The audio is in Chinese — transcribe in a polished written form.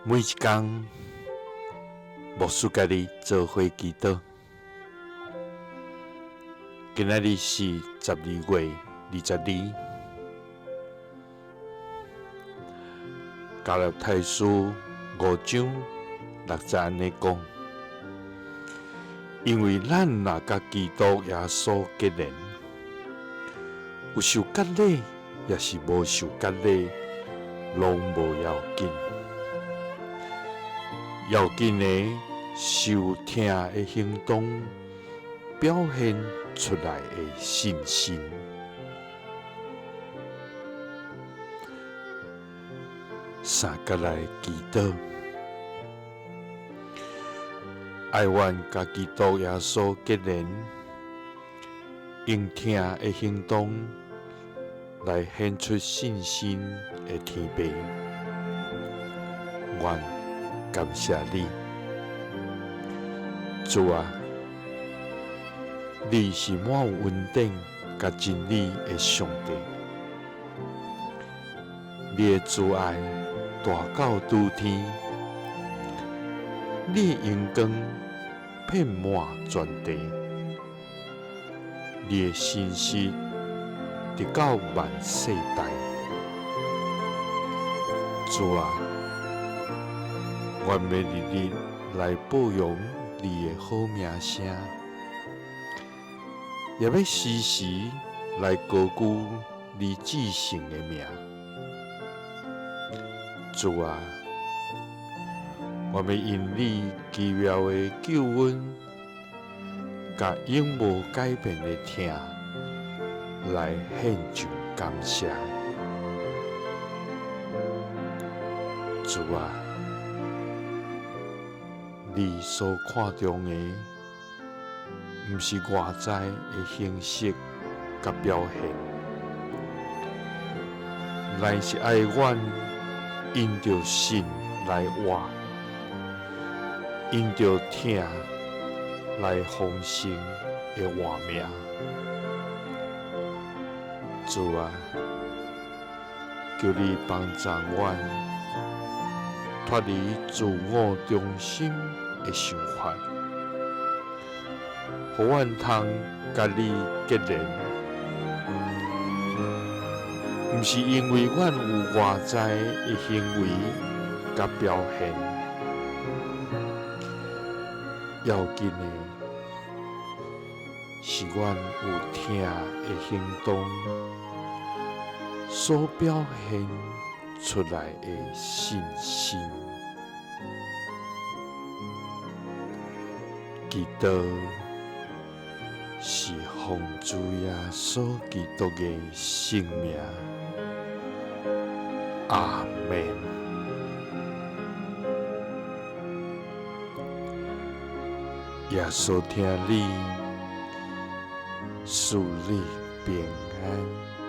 每一天，牧师家己做伙祈祷。今仔日是12月22，加勒太书5章6节安尼讲：因为咱若甲基督耶稣结连，有受割礼，也是无受割礼，拢无要紧。要紧的，受听的行动表现出来的信心。三角来祈祷，爱愿甲基督耶稣结连，用听的行动来显出信心的天父。愿感谢你，主啊！你是满有恩典甲真理的上帝，你的慈爱大到诸天，你的阳光遍满全地，你的信息直到万世代。主啊！愿每日来保养你的好名声，也要时时来高举你至圣的名。主啊，我们因你奇妙的救恩，甲永无改变的听，来献上感谢。主啊！你所看重的，毋是外在的形式甲表现，乃是爱阮因着信来活，因着听来丰盛的活命。主啊，求你帮助阮，脱离自我中心的想法，互阮通甲你结连，毋是因为阮有外在的行为甲表现，要紧的是阮有听的行动所表现出来的信心。基督是奉主耶稣基督的圣名，阿们。耶稣听你，赐你平安。